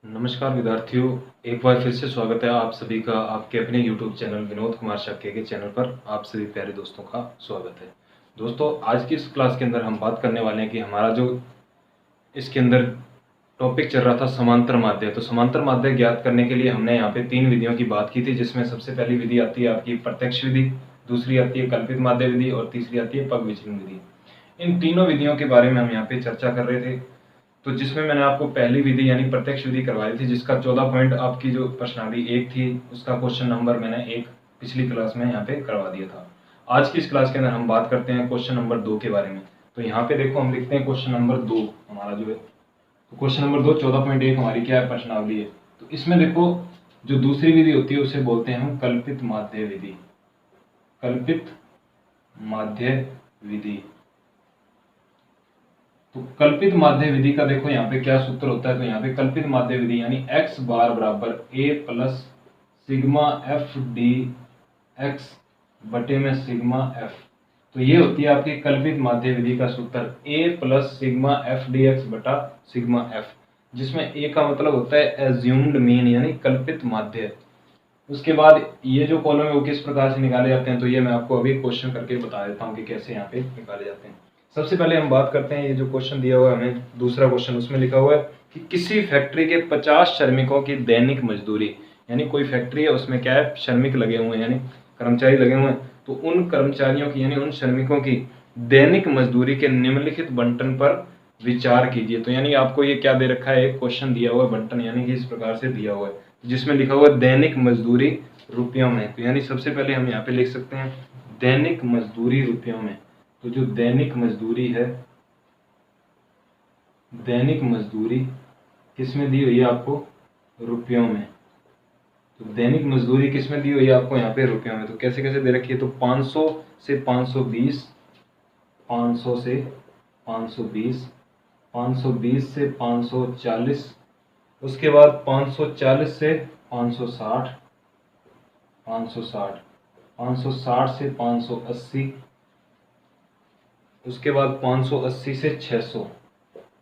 नमस्कार विद्यार्थियों, एक बार फिर से स्वागत है आप सभी का आपके अपने YouTube चैनल विनोद कुमार शाक्य के चैनल पर। आप सभी प्यारे दोस्तों का स्वागत है। दोस्तों, आज की इस क्लास के अंदर हम बात करने वाले हैं कि हमारा जो इसके अंदर टॉपिक चल रहा था समांतर माध्य। तो समांतर माध्य ज्ञात करने के लिए हमने यहाँ पे 3 विधियों की बात की थी, जिसमें सबसे पहली विधि आती है आपकी प्रत्यक्ष विधि, दूसरी आती है कल्पित माध्य विधि और तीसरी आती है पग विचलन विधि। इन तीनों विधियों के बारे में हम यहाँ पे चर्चा कर रहे थे। तो जिसमें मैंने आपको पहली विधि यानी प्रत्यक्ष विधि करवाई थी, जिसका 14 पॉइंट आपकी जो प्रश्नावली 1 थी उसका क्वेश्चन नंबर मैंने 1 पिछली क्लास में यहाँ पे करवा दिया था। आज की इस क्लास के अंदर हम बात करते हैं क्वेश्चन नंबर 2 के बारे में। तो यहाँ पे देखो हम लिखते हैं क्वेश्चन नंबर 2 हमारा जो है। तो क्वेश्चन नंबर 2 14.1 हमारी क्या है, प्रश्नावली है। तो इसमें देखो जो दूसरी विधि होती है उसे बोलते हैं हम कल्पित माध्य विधि। कल्पित माध्य विधि। तो कल्पित माध्य विधि का देखो यहाँ पे क्या सूत्र होता है। तो यहाँ पे कल्पित माध्य विधि यानी x बार बराबर a plus sigma F D x बटे में सिग्मा एफ। तो ये होती है आपकी कल्पित माध्य विधि का सूत्र, a plus sigma F D x बटा सिग्मा एफ, जिसमें a का मतलब होता है एज्यूम्ड मीन यानी कल्पित माध्य। उसके बाद ये जो कॉलम है वो किस प्रकार से निकाले जाते हैं, तो ये मैं आपको अभी क्वेश्चन करके बता देता हूँ कि कैसे यहाँ पे निकाले जाते हैं। सबसे पहले हम बात करते हैं, ये जो क्वेश्चन दिया हुआ है हमें दूसरा क्वेश्चन, उसमें लिखा हुआ है कि किसी फैक्ट्री के 50 श्रमिकों की दैनिक मजदूरी, यानी कोई फैक्ट्री है उसमें क्या है, श्रमिक लगे हुए हैं यानी कर्मचारी लगे हुए हैं। तो उन कर्मचारियों की यानी उन श्रमिकों की दैनिक मजदूरी के निम्नलिखित बंटन पर विचार कीजिए। तो यानी आपको ये क्या दे रखा है, एक क्वेश्चन दिया हुआ है बंटन, यानी कि इस प्रकार से दिया हुआ है जिसमें लिखा हुआ है दैनिक मजदूरी रुपयों में। तो यानी सबसे पहले हम यहाँ पे लिख सकते हैं दैनिक मजदूरी रुपयों में। तो जो दैनिक मजदूरी है, दैनिक मजदूरी किसमें दी हुई है आपको, रुपयों में। तो दैनिक मजदूरी किसमें दी हुई है आपको, यहाँ पे रुपयों में। तो कैसे कैसे दे रखी है, तो 500 से 520, 500 से 520, 520 से 540, उसके बाद 540 से 560, 560, 560 से 580, उसके बाद 580 से 600,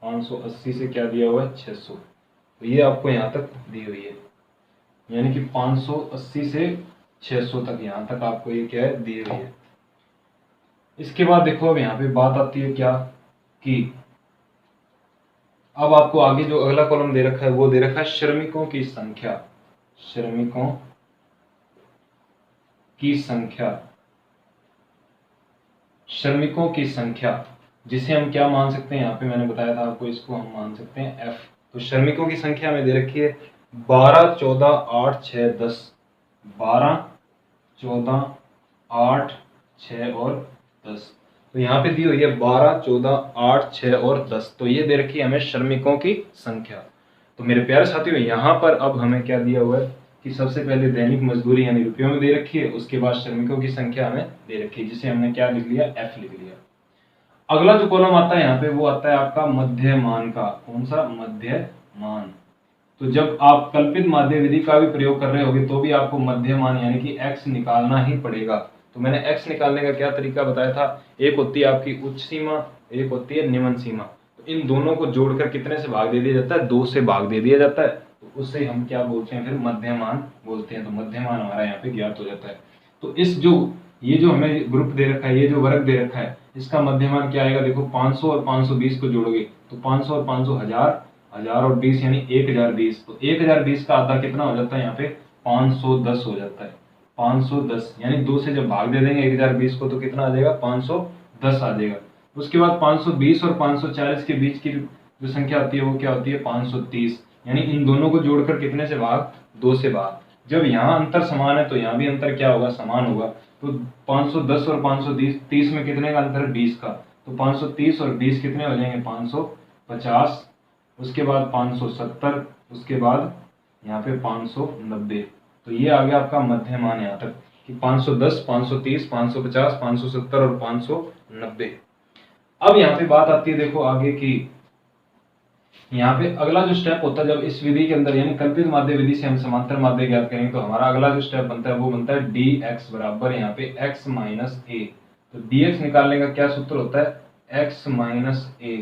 580 से क्या दिया हुआ है, 600। तो ये आपको यहाँ तक दी हुई है, यानी कि 580 से 600 तक यहाँ तक आपको ये क्या है, दी हुई है। इसके बाद देखो अब यहाँ पे बात आती है क्या कि अब आपको आगे जो अगला कॉलम दे रखा है वो दे रखा है श्रमिकों की संख्या, श्रमिकों की संख्या, श्रमिकों की संख्या, जिसे हम क्या मान सकते हैं, यहाँ पे मैंने बताया था आपको, इसको हम मान सकते हैं एफ। तो श्रमिकों की संख्या में दे रखी है 12, 14, 8, 6, 10, 12, 14, 8, 6 और 10। तो यहाँ पे दी हुई है 12, 14, 8, 6 और 10। तो ये दे रखी है हमें श्रमिकों की संख्या। तो मेरे प्यारे साथियों, यहाँ पर अब हमें क्या दिया हुआ है कि सबसे पहले दैनिक मजदूरी यानी रुपयों में दे रखी है, उसके बाद श्रमिकों की संख्या हमें दे रखी है, जिसे हमने क्या लिख लिया, एफ लिख लिया। अगला जो कॉलम आता है यहाँ पे वो आता है आपका मध्यमान का। कौन सा, मध्यमान। तो जब आप कल्पित माध्य विधि का भी प्रयोग कर रहे होगे तो भी आपको मध्यमान यानी कि x निकालना ही पड़ेगा। तो मैंने x निकालने का क्या तरीका बताया था, एक होती है आपकी उच्च सीमा, एक होती है निम्न सीमा। तो इन दोनों को जोड़कर कितने से भाग दे दिया जाता है, 2 से भाग दे दिया जाता है। तो उससे हम क्या बोलते हैं, फिर मध्यमान बोलते हैं। तो मध्यमान हमारा यहाँ पे ज्ञात हो जाता है। तो इस जो ये जो हमें ग्रुप दे रखा है, ये जो वर्ग दे रखा है, इसका मध्यमान क्या आएगा, देखो 500 और 520 को जोड़ोगे तो 500 और 500 हजार, 1000 और 20 यानी 1020। तो 1020 का आधा कितना हो जाता है, यहाँ पे 510 हो जाता है। 510 यानी 2 से जब भाग दे देंगे 1020 को तो कितना आ जाएगा, 510 आ जाएगा। उसके बाद 520 और 540 के बीच की जो संख्या आती है वो क्या होती है, 530। यानी इन दोनों को जोड़कर कितने से भाग, 2 से भाग। जब यहाँ अंतर समान है तो यहाँ भी अंतर क्या होगा, समान होगा। तो 510 और 530 में कितने का अंतर है, 20 का। तो 530 और 20 कितने हो जाएंगे, 550। उसके बाद 570, उसके बाद यहाँ पे 590। तो ये आ गया आपका मध्यमान यहाँ तक कि 510, 530, 550, 570 और 590। अब यहाँ पे बात आती है देखो आगे की, यहाँ पे अगला जो स्टेप होता है जब इस विधि के अंदर यानी कल्पित माध्य विधि से हम समांतर माध्य ज्ञात करेंगे, तो हमारा अगला जो स्टेप बनता है वो बनता है dx बराबर यहाँ पे x माइनस ए। तो dx निकालने का क्या सूत्र होता है, x माइनस ए।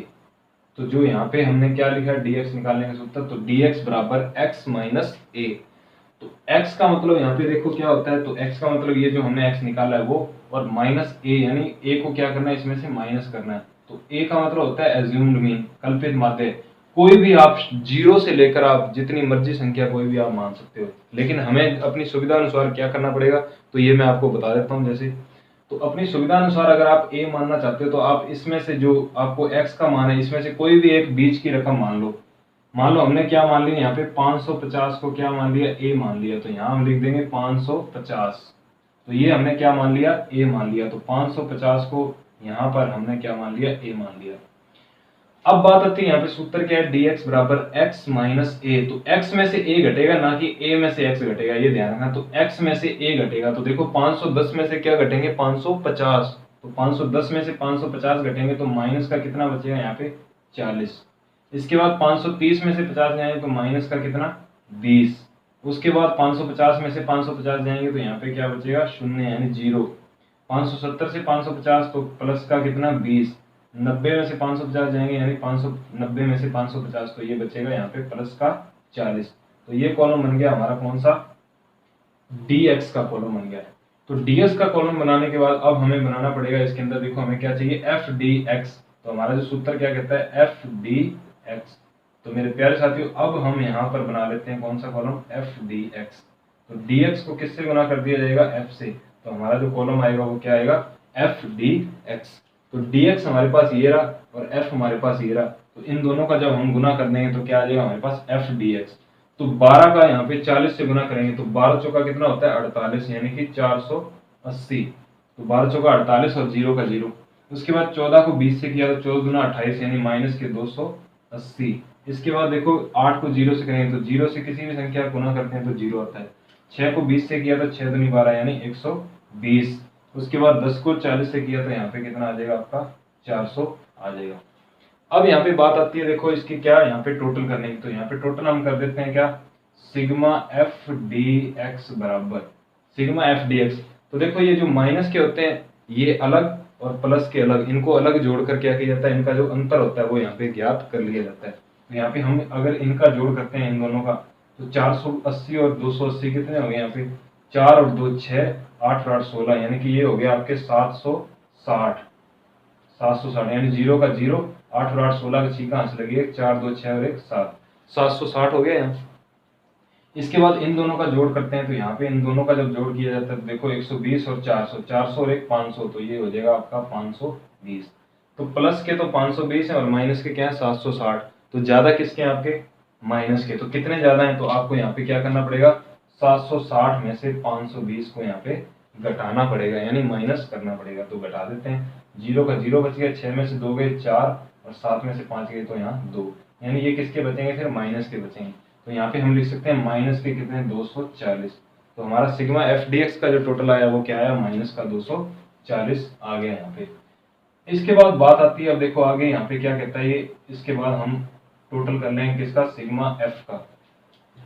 तो जो यहाँ पे हमने क्या लिखा है dx निकालने का सूत्र, तो dx बराबर x माइनस a। तो x का मतलब यहाँ पे देखो क्या होता है, तो x का मतलब ये जो हमने x निकाला है वो, और माइनस a यानी a को क्या करना है, इसमें से माइनस करना है। तो a का मतलब होता है एज्यूम्ड मीन, कल्पित माध्य। कोई भी आप जीरो से लेकर आप जितनी मर्जी संख्या कोई भी आप मान सकते हो, लेकिन हमें अपनी सुविधा अनुसार क्या करना पड़ेगा, तो ये मैं आपको बता देता हूँ। जैसे तो अपनी सुविधा अनुसार अगर आप a मानना चाहते हो तो आप इसमें से जो आपको x का मान है इसमें से कोई भी एक बीच की रकम मान लो। मान लो हमने क्या मान लिया यहाँ पे 550 को क्या मान लिया, a मान लिया, तो यहाँ हम लिख देंगे 550। तो ये हमने क्या मान लिया, a मान लिया। तो 550 को यहाँ पर हमने क्या मान लिया, a मान लिया। अब बात आती है यहाँ पे सूत्र क्या है, dx बराबर x माइनस a। तो x में से a घटेगा, ना कि a में से x घटेगा, ये ध्यान रखना। तो x में से a घटेगा, तो देखो 510 में से क्या घटेंगे, 550। तो 510 में से 550 घटेंगे तो माइनस का कितना बचेगा यहाँ पे, 40। इसके बाद 530 में से 50 जाएंगे तो माइनस का कितना, 20। उसके बाद 550 में से 550 जाएंगे तो यहाँ पे क्या बचेगा, शून्य यानी 0। 570 से 550 तो प्लस का कितना, 20। 90 में से 550 जाएंगे यानी 590 में से 550, तो ये बचेगा यहाँ पे प्लस का 40। तो ये कॉलम बन गया हमारा कौन सा, dx का कॉलम बन गया है। तो dx का कॉलम बनाने के बाद अब हमें बनाना पड़ेगा इसके अंदर, देखो हमें क्या चाहिए, f dx। तो हमारा जो सूत्र क्या कहता है, f dx। तो मेरे प्यारे साथियों अब हम यहाँ पर बना लेते हैं कौन सा कॉलम, f dx। तो dx को किससे गुना कर दिया जाएगा, f से। तो हमारा जो कॉलम आएगा वो क्या आएगा, f dx। तो dx हमारे पास ये रहा और f हमारे पास ये रहा। तो इन दोनों का जब हम गुना कर देंगे तो क्या आ जाएगा हमारे पास, f dx। तो 12 का यहाँ पे 40 से गुना करेंगे तो 12 चौका कितना होता है, 48 यानी कि 480। तो 12 चौका 48 और 0 का 0। उसके बाद 14 को 20 से किया तो 14 गुना 28 यानी माइनस के 280। इसके बाद देखो 8 को 0 से करेंगे तो 0 से किसी भी संख्या को गुना करते हैं तो 0 आता है। 6 को 20 से किया तो 6 दूनी 12 यानी 120। उसके बाद 10 को 40 से किया तो यहाँ पे कितना आ जाएगा आपका, 400 आ जाएगा। अब यहाँ पे बात आती है, देखो इसकी क्या यहाँ पे टोटल करने की। तो यहाँ पे टोटल हम कर देते हैं क्या, सिग्मा एफ डी एक्स बराबर सिग्मा एफ डी एक्स। तो देखो ये जो माइनस के होते हैं ये अलग और प्लस के अलग, इनको अलग जोड़कर क्या किया जाता है, इनका जो अंतर होता है वो यहाँ पे ज्ञात कर लिया जाता है। तो यहाँ पे हम अगर इनका जोड़ करते हैं इन दोनों का, तो 480 और 280 कितने हो गए यहाँ पे, 4 और 2 6, 8 और 8 16, यानी कि ये हो गया आपके 760। 760 यानी 0 का 0, 8 और 8 16 का छीका हंस लगी, 4 2 6 और 1 7, 760 हो गया यहाँ। इसके बाद इन दोनों का जोड़ करते हैं, तो यहाँ पे इन दोनों का जब जोड़ किया जाता है तो देखो 120 और 400, 400 और 1 500, तो ये हो जाएगा आपका 520। तो प्लस के तो 520 है और माइनस के क्या है 760। तो ज्यादा किसके हैं आपके, माइनस के। तो कितने ज्यादा हैं, तो आपको यहाँ पे क्या करना पड़ेगा, 760 में से 520 को यहाँ पे घटाना पड़ेगा यानी माइनस करना पड़ेगा। तो घटा देते हैं, 0 का 0 बच गया, 6 में से 2 गए 4 और 7 में से 5 गए तो यहाँ 2, यानी ये किसके बचेंगे, फिर माइनस के बचेंगे। तो यहाँ पे हम लिख सकते हैं माइनस के कितने, 240। तो हमारा सिग्मा एफ डी एक्स का जो टोटल आया वो क्या आया, माइनस का 240 आ गया यहाँ पे। इसके बाद बात आती है, अब देखो आगे यहाँ पे क्या कहता है ये, इसके बाद हम टोटल कर लेंगे किसका, सिग्मा एफ का।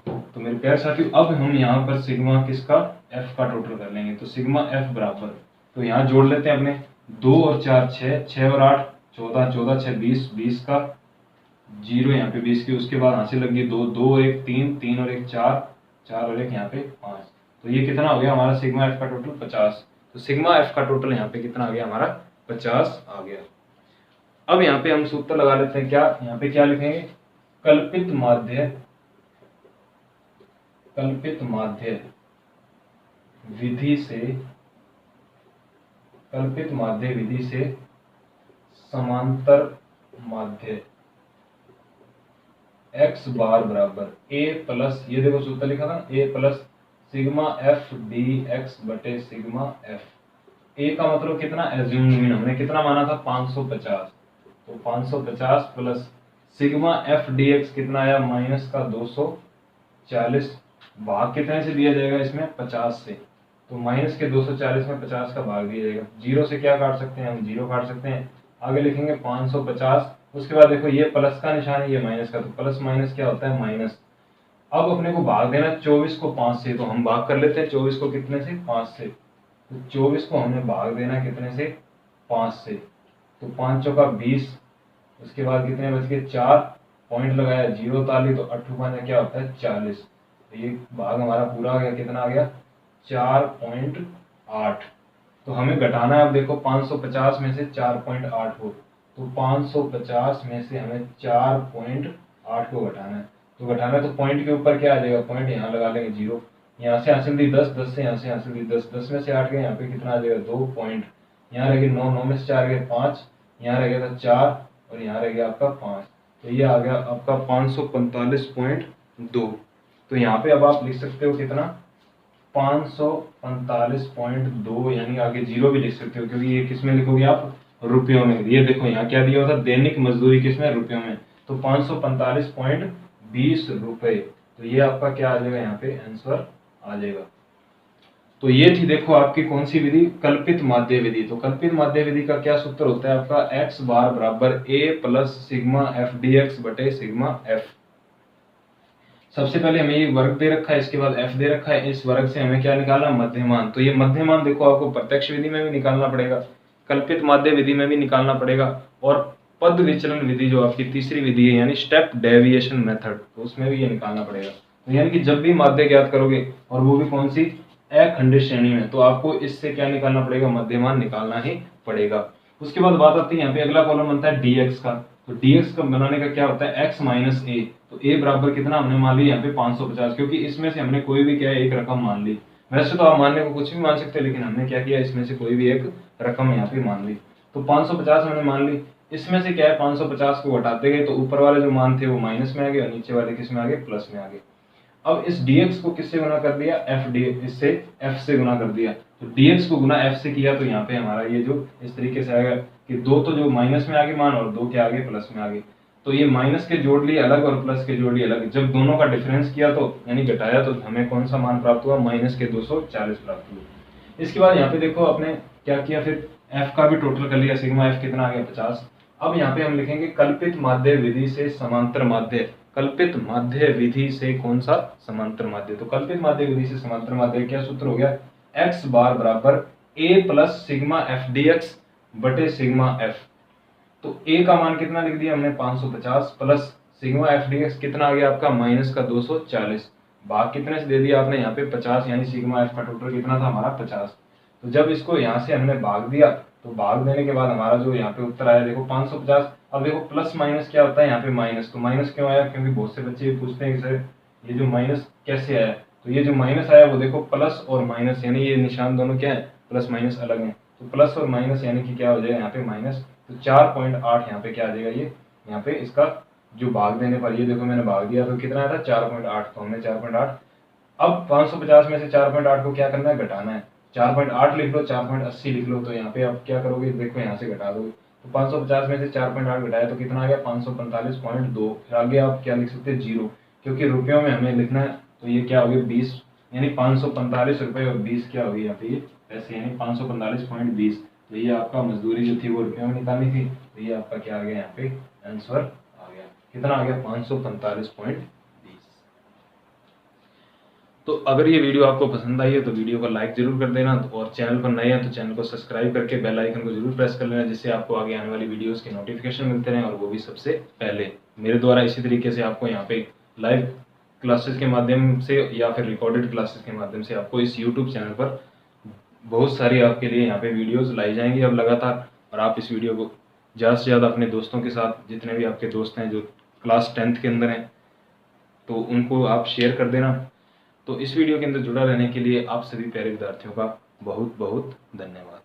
तो मेरे प्यारे साथियों अब हम यहाँ पर सिग्मा किसका, एफ का टोटल कर लेंगे। तो सिग्मा एफ बराबर, तो यहाँ जोड़ लेते हैं अपने, 2 और 4 6, 6 और 8 14, 14 6 20, 20 का 0 यहाँ पे 20 की। उसके बाद यहाँ से लगी 2, 2 और 1 3, 3 और 1 4, 4 और 1 यहाँ पे 5। तो ये कितना हो गया हमारा सिग्मा एफ का टोटल, 50। तो सिग्मा एफ का टोटल यहाँ पे कितना आ गया हमारा, 50 आ गया। अब यहाँ पे हम सूत्र लगा लेते हैं, क्या यहाँ पे क्या लिखेंगे, कल्पित माध्य, कल्पित माध्य विधि से, कल्पित माध्य विधि से समांतर माध्य x बार बराबर a प्लस, ये देखो सूत्र लिखा था ना, a plus sigma F D x बटे सिग्मा एफ। a का मतलब कितना, एज्यूम्ड मीन, हमने कितना माना था 550। तो 550 plus sigma F D x कितना आया, माइनस का 240। भाग कितने से दिया जाएगा इसमें, 50 से। तो माइनस के 240 में 50 का भाग दिया जाएगा। 0 से क्या काट सकते हैं हम, 0 काट सकते हैं। आगे लिखेंगे 550। उसके बाद देखो ये प्लस का निशान है, ये माइनस का, तो प्लस माइनस क्या होता है, माइनस। अब अपने को भाग देना 24 को 5 से, तो हम भाग कर लेते हैं 24 को कितने से, 5 से। तो 24 को हमने भाग देना कितने से, 5 से। तो 5 चौका 20, उसके बाद कितने बच गए 4, पॉइंट लगाया 0 ताली तो 8 पाने क्या होता है 40। तो ये भाग हमारा पूरा आ गया, कितना आ गया 4.8। तो हमें घटाना है, अब देखो 550 में से 4.8 को, तो 550 में से हमें 4.8 को घटाना है। तो घटाना है तो पॉइंट के ऊपर क्या आ जाएगा, पॉइंट यहाँ लगा लेंगे 0, यहाँ से हासिल दी 10, 10 से यहाँ से हासिल दी 10, 10 में से 8 गए, यहाँ पे कितना आ जाएगा 2 पॉइंट, यहाँ रह गए 9, 9 में से 4 गए 5, यहाँ रह गया था 4 और यहाँ रह गया आपका 5। तो ये आ गया आपका 545.2। तो यहाँ पे अब आप लिख सकते हो कितना 545.2, यानी आगे 0 भी लिख सकते हो, क्योंकि ये किस में लिखोगे आप रुपयों में। ये देखो यहाँ क्या दिया हुआ था, दैनिक मजदूरी किस में रुपयों में, तो 545.20 रुपए। तो ये आपका क्या आ जाएगा, यहाँ पे आंसर आ जाएगा। तो ये थी देखो आपकी कौन सी विधि, कल्पित माध्य विधि। तो कल्पित माध्य विधि का क्या सूत्र होता है आपका, x बार बराबर a plus sigma F dx बटे सिग्मा एफ। सबसे पहले हमें ये वर्ग दे रखा है, इसके बाद f दे रखा है, इस वर्ग से हमें क्या निकालना, मध्यमान। तो ये मध्यमान देखो आपको प्रत्यक्ष विधि में भी निकालना पड़ेगा, कल्पित माध्य विधि में भी निकालना पड़ेगा, और पद विचलन विधि जो आपकी तीसरी विधि है यानी स्टेप डेविएशन मेथड, तो उसमें भी ये निकालना पड़ेगा। तो यानी कि जब भी माध्य ज्ञात करोगे और वो भी कौन सी, अखंडित श्रेणी में, तो आपको इससे क्या निकालना पड़ेगा, मध्यमान निकालना ही पड़ेगा। उसके बाद बात आती है यहाँ पे अगला कॉलम बनता है dx का। तो dx का बनाने का क्या होता है, x माइनस ए। तो a बराबर कितना हमने मान लिया यहाँ पे 550, क्योंकि इसमें से हमने कोई भी क्या है एक रकम मान ली। वैसे तो आप मानने को कुछ भी मान सकते हैं, लेकिन हमने क्या किया, इसमें से कोई भी एक रकम यहाँ पे मान ली। तो 550 हमने मान ली, इसमें से क्या है 550 को घटाते गए तो ऊपर वाले जो मान थे वो माइनस में आ गए और नीचे वाले किस में आ गए, प्लस में आ गए। अब इस dx को किससे गुना कर दिया, f dx, इससे f से गुना कर दिया। तो dx को गुना f से किया तो यहाँ पे हमारा ये जो इस तरीके से आएगा कि दो तो जो माइनस में आगे मान और दो के आगे प्लस में आगे। तो ये माइनस के जोड़ लिए अलग और प्लस के जोड़ लिए अलग, जब दोनों का डिफरेंस किया तो यानी घटाया तो हमें कौन सा मान प्राप्त हुआ, माइनस के 240 प्राप्त हुआ। इसके बाद यहाँ पे देखो आपने क्या किया, फिर f का भी टोटल कर लिया, सिग्मा f कितना आ गया 50। अब यहाँ पे हम लिखेंगे कल्पित माध्य विधि से समांतर माध्य, कल्पित माध्य विधि से कौन सा, समांतर माध्य। तो कल्पित माध्य विधि से समांतर माध्य क्या सूत्र हो गया, x बार बराबर a plus sigma F dx बटे सिग्मा f। तो a का मान कितना लिख दिया हमने 550 प्लस सिग्मा एफ dx कितना आ गया आपका माइनस का 240, भाग कितने से दे दिया आपने यहाँ पे 50, यानी सिग्मा f का टोटल कितना था हमारा 50। तो जब इसको यहाँ से हमने भाग दिया तो भाग देने के बाद हमारा जो यहाँ पे उत्तर आया देखो 550। अब देखो प्लस माइनस क्या होता है, यहाँ पे माइनस, तो माइनस क्यों आया, क्योंकि बहुत से बच्चे पूछते हैं कि सर ये जो माइनस कैसे आया। तो ये जो माइनस आया वो देखो प्लस और माइनस, यानी ये निशान दोनों क्या है, प्लस माइनस अलग है, तो प्लस और माइनस यानी कि क्या हो जाएगा यहाँ पे माइनस। तो 4.8 यहाँ पे क्या आ जाएगा, ये यहाँ पे इसका जो भाग देने पर, ये देखो मैंने भाग दिया तो कितना आया था 4.8, तो हमने 4.8। अब 550 में से 4.8 को क्या करना है, घटाना है। 4.8 लिख लो, 4.80 लिख लो, तो यहाँ पे आप क्या करोगे, देखो यहाँ से घटा दोगे। तो 550 में से 4.8 घटाया तो कितना आ गया 545.2। फिर आगे आप क्या लिख सकते हैं 0, क्योंकि रुपयों में हमें लिखना है। तो ये क्या हो गया 20, यानी 545 रुपये और 20 क्या हो गई यहाँ पे पैसे, यानी 545.20। तो ये आपका मजदूरी जो थी वो रुपयों में निकालनी थी, तो ये आपका क्या आ गया यहाँ पे आंसर आ गया, कितना आ गया 545.20। तो अगर ये वीडियो आपको पसंद आई है तो वीडियो को लाइक जरूर कर देना, और चैनल पर नए हैं तो चैनल को सब्सक्राइब करके बेल आइकन को जरूर प्रेस कर लेना, जिससे आपको आगे आने वाली वीडियोस के नोटिफिकेशन मिलते रहें, और वो भी सबसे पहले मेरे द्वारा। इसी तरीके से आपको यहाँ पे लाइव क्लासेस के माध्यम से या फिर रिकॉर्डेड क्लासेस के माध्यम से आपको इस यूट्यूब चैनल पर बहुत सारी आपके लिए यहाँ पे वीडियोज़ लाई जाएंगी अब लगातार। और आप इस वीडियो को ज़्यादा से ज़्यादा अपने दोस्तों के साथ, जितने भी आपके दोस्त हैं जो क्लास 10th के अंदर हैं, तो उनको आप शेयर कर देना। तो इस वीडियो के अंदर जुड़ा रहने के लिए आप सभी प्यारे विद्यार्थियों का बहुत बहुत धन्यवाद।